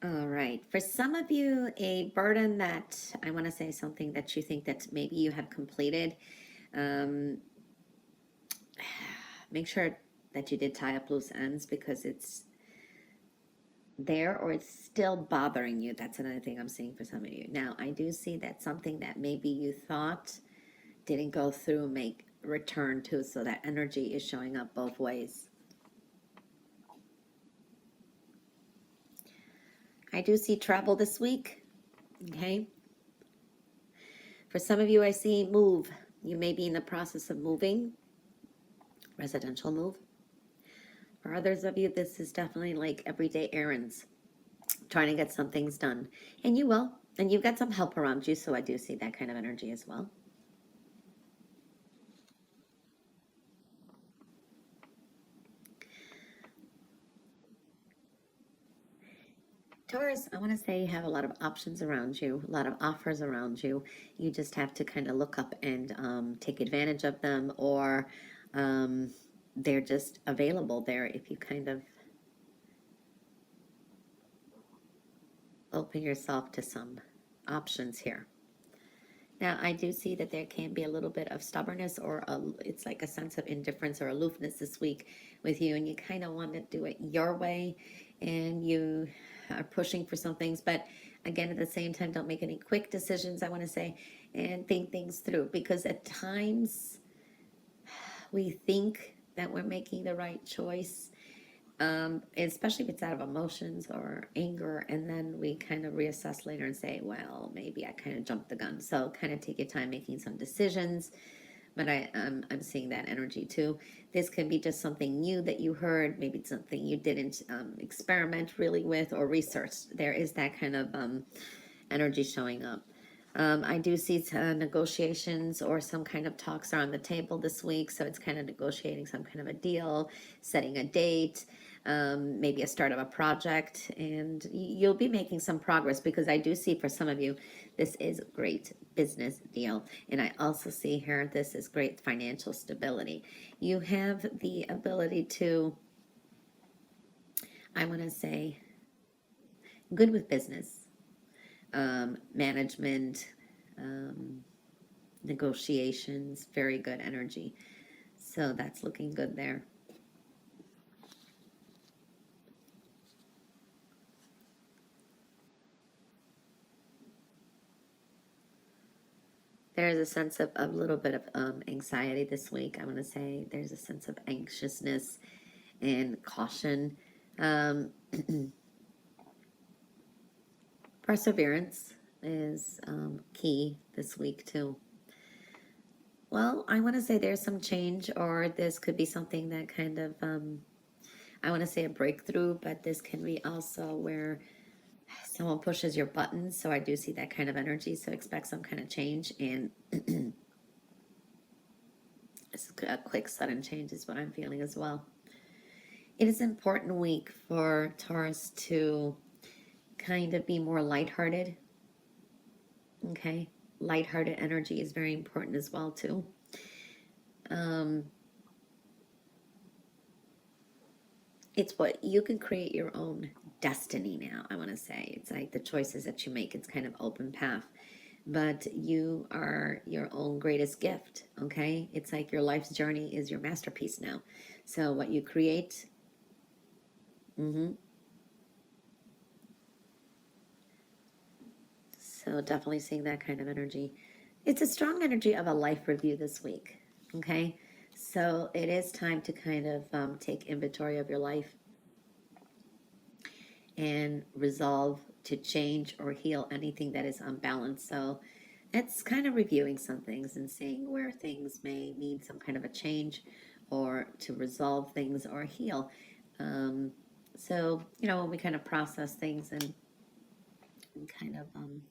All right. For some of you, a burden that I want to say something that you think that maybe you have completed. Um, make sure that you did tie up loose ends because it's there or it's still bothering you. That's another thing I'm seeing for some of you. Now, I do see that something that maybe you thought didn't go through make return to, so that energy is showing up both ways. I do see travel this week. Okay. For some of you, I see move. You may be in the process of moving, residential move. For others of you, this is definitely like everyday errands, trying to get some things done. And you will. And you've got some help around you, so I do see that kind of energy as well. Taurus, I want to say you have a lot of options around you, a lot of offers around you. You just have to kind of look up and take advantage of them, or they're just available there if you kind of open yourself to some options here. Now, I do see that there can be a little bit of stubbornness or it's like a sense of indifference or aloofness this week with you, and you kind of want to do it your way, and you are pushing for some things. But again, at the same time, don't make any quick decisions, I want to say, and think things through, because at times we think that we're making the right choice, especially if it's out of emotions or anger, and then we kind of reassess later and say, well, maybe I kind of jumped the gun. So kind of take your time making some decisions. But I'm seeing that energy too. This could be just something new that you heard, maybe it's something you didn't experiment really with or research. There is that kind of energy showing up. I do see negotiations or some kind of talks are on the table this week. So it's kind of negotiating some kind of a deal, setting a date, maybe a start of a project, and you'll be making some progress, because I do see for some of you, this is a great business deal. And I also see here, this is great financial stability. You have the ability to, I want to say, good with business, management, negotiations, very good energy. So that's looking good there. There's a sense of a little bit of anxiety this week. I want to say there's a sense of anxiousness and caution. Perseverance is key this week too. Well, I want to say there's some change, or this could be something that kind of, I want to say a breakthrough, but this can be also where someone pushes your buttons. So I do see that kind of energy. So expect some kind of change, and it's a quick, sudden change is what I'm feeling as well. It is an important week for Taurus to kind of be more lighthearted. Okay, lighthearted energy is very important as well too. It's what you can create your own destiny now. I want to say it's like the choices that you make. It's kind of open path, but you are your own greatest gift. Okay, it's like your life's journey is your masterpiece now. So what you create. So definitely seeing that kind of energy. It's a strong energy of a life review this week. Okay, so it is time to kind of take inventory of your life and resolve to change or heal anything that is unbalanced. So it's kind of reviewing some things and seeing where things may need some kind of a change, or to resolve things or heal. So, when we kind of process things and kind of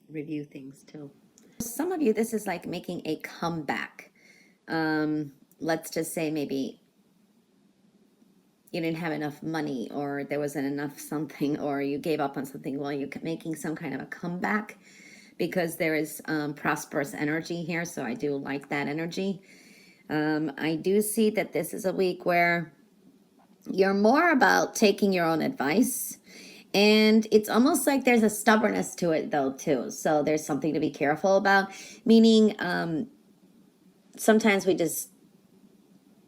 review things too. Some of you, this is like making a comeback. Let's just say maybe you didn't have enough money, or there wasn't enough something, or you gave up on something. Well, you're making some kind of a comeback, because there is prosperous energy here. So I do like that energy. I do see that this is a week where you're more about taking your own advice And it's almost like there's a stubbornness to it though too. So there's something to be careful about, meaning sometimes we just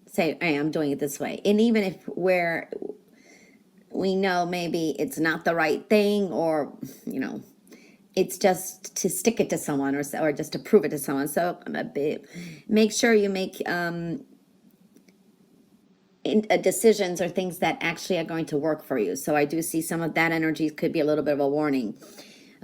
say, hey, I'm doing it this way. And even if we know maybe it's not the right thing, or, you know, it's just to stick it to someone, or just to prove it to someone. So make sure you make decisions or things that actually are going to work for you. So I do see some of that energy could be a little bit of a warning.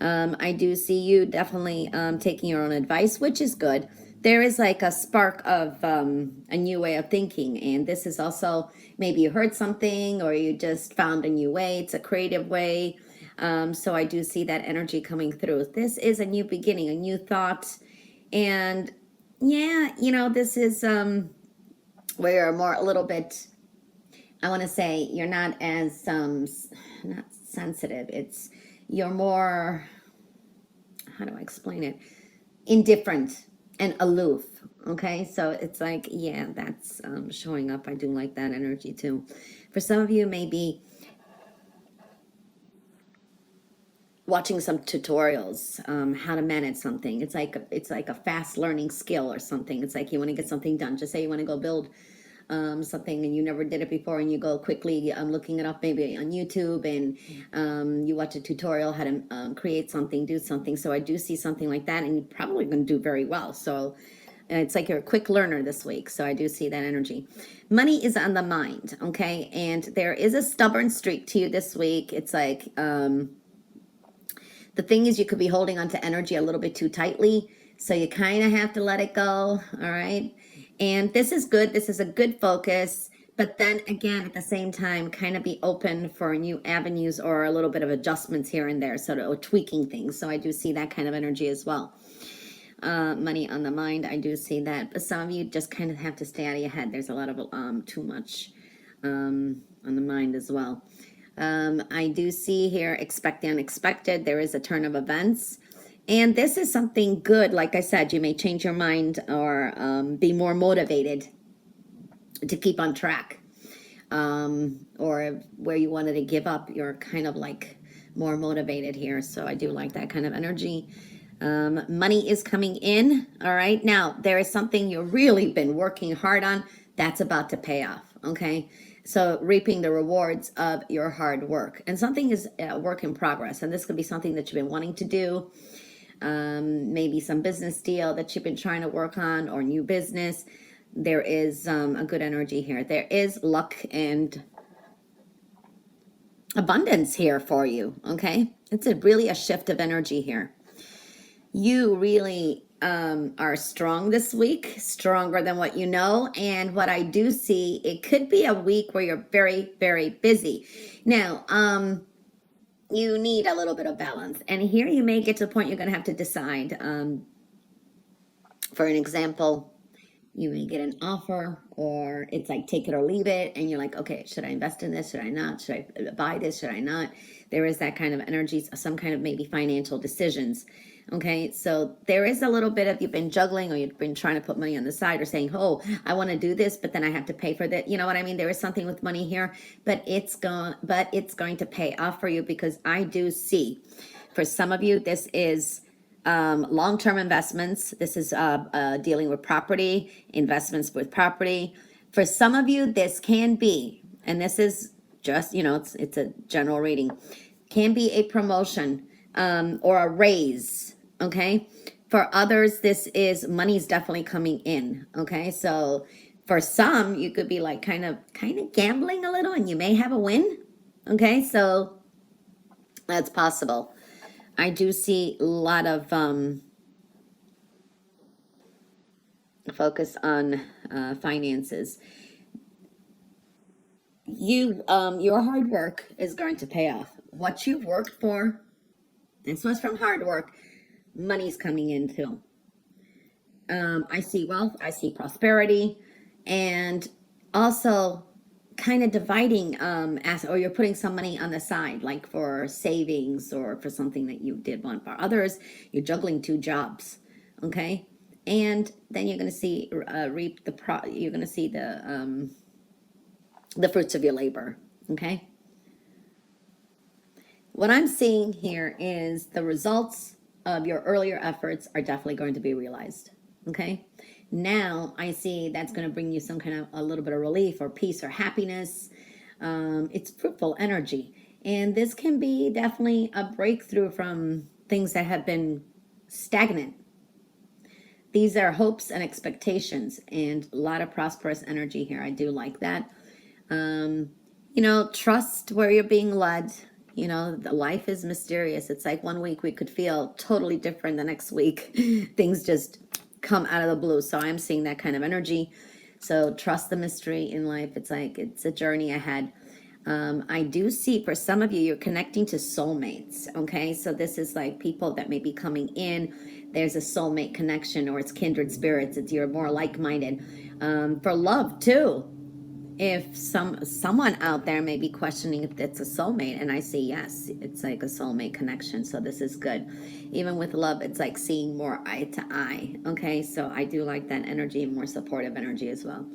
I do see you definitely taking your own advice, which is good. There is like a spark of a new way of thinking. And this is also, maybe you heard something or you just found a new way. It's a creative way. So I do see that energy coming through. This is a new beginning, a new thought. And yeah, you know, this is where you're more a little bit, I want to say you're not as not sensitive. It's, you're more, how do I explain it? Indifferent and aloof. Okay, so it's like, yeah, that's showing up. I do like that energy too. For some of you, maybe watching some tutorials, how to manage something. It's like a fast learning skill or something. It's like you want to get something done. Just say you want to go build something and you never did it before, and you go quickly looking it up maybe on YouTube, and you watch a tutorial how to create something, do something. So I do see something like that, and you're probably going to do very well. So it's like you're a quick learner this week. So I do see that energy. Money is on the mind, okay? And there is a stubborn streak to you this week. It's like the thing is, you could be holding on to energy a little bit too tightly. So you kind of have to let it go, all right? And this is good. This is a good focus. But then again, at the same time, kind of be open for new avenues or a little bit of adjustments here and there, sort of tweaking things. So I do see that kind of energy as well. Money on the mind, I do see that. But some of you just kind of have to stay out of your head. There's a lot of too much on the mind as well. I do see here, expect the unexpected. There is a turn of events. And this is something good. Like I said, you may change your mind or be more motivated to keep on track. Or where you wanted to give up, you're kind of like more motivated here. So I do like that kind of energy. Money is coming in. All right. Now, there is something you've really been working hard on that's about to pay off. Okay. So reaping the rewards of your hard work. And something is a work in progress. And this could be something that you've been wanting to do. Maybe some business deal that you've been trying to work on, or new business. There is a good energy here. There is luck and abundance here for you. Okay. It's really a shift of energy here. You really are strong this week, stronger than what you know. And what I do see, it could be a week where you're very, very busy. Now, you need a little bit of balance. And here you may get to a point you're going to have to decide. For an example, you may get an offer, or it's like take it or leave it. And you're like, okay, should I invest in this? Should I not? Should I buy this? Should I not? There is that kind of energy, some kind of maybe financial decisions. Okay, so there is a little bit of, you've been juggling, or you've been trying to put money on the side, or saying, oh, I want to do this, but then I have to pay for that. You know what I mean? There is something with money here, but it's going to pay off for you, because I do see, for some of you, this is long-term investments. This is dealing with property, investments with property. For some of you, this can be, and this is just, you know, it's a general reading, can be a promotion or a raise. Okay. For others, this is money's definitely coming in. Okay. So for some, you could be like kind of gambling a little, and you may have a win. Okay. So that's possible. I do see a lot of focus on finances. Your hard work is going to pay off. What you've worked for, this was from hard work, money's coming in too. I see wealth, I see prosperity, and also kind of dividing or you're putting some money on the side, like for savings or for something that you did want. For others, you're juggling two jobs. Okay. And then you're going to see you're going to see the fruits of your labor. Okay. what I'm seeing here is the results of your earlier efforts are definitely going to be realized. Okay. Now I see that's going to bring you some kind of a little bit of relief or peace or happiness. It's fruitful energy. And this can be definitely a breakthrough from things that have been stagnant. These are hopes and expectations, and a lot of prosperous energy here. I do like that. You know, trust where you're being led. You know, the life is mysterious. It's like one week we could feel totally different. The next week, things just come out of the blue. So I'm seeing that kind of energy. So trust the mystery in life. It's like it's a journey ahead. I do see for some of you, you're connecting to soulmates. Okay, so this is like people that may be coming in. There's a soulmate connection, or it's kindred spirits. It's you're more like-minded. For love too. If someone out there may be questioning if it's a soulmate, and I say yes, it's like a soulmate connection. So this is good. Even with love, it's like seeing more eye to eye. Okay, so I do like that energy, more supportive energy as well.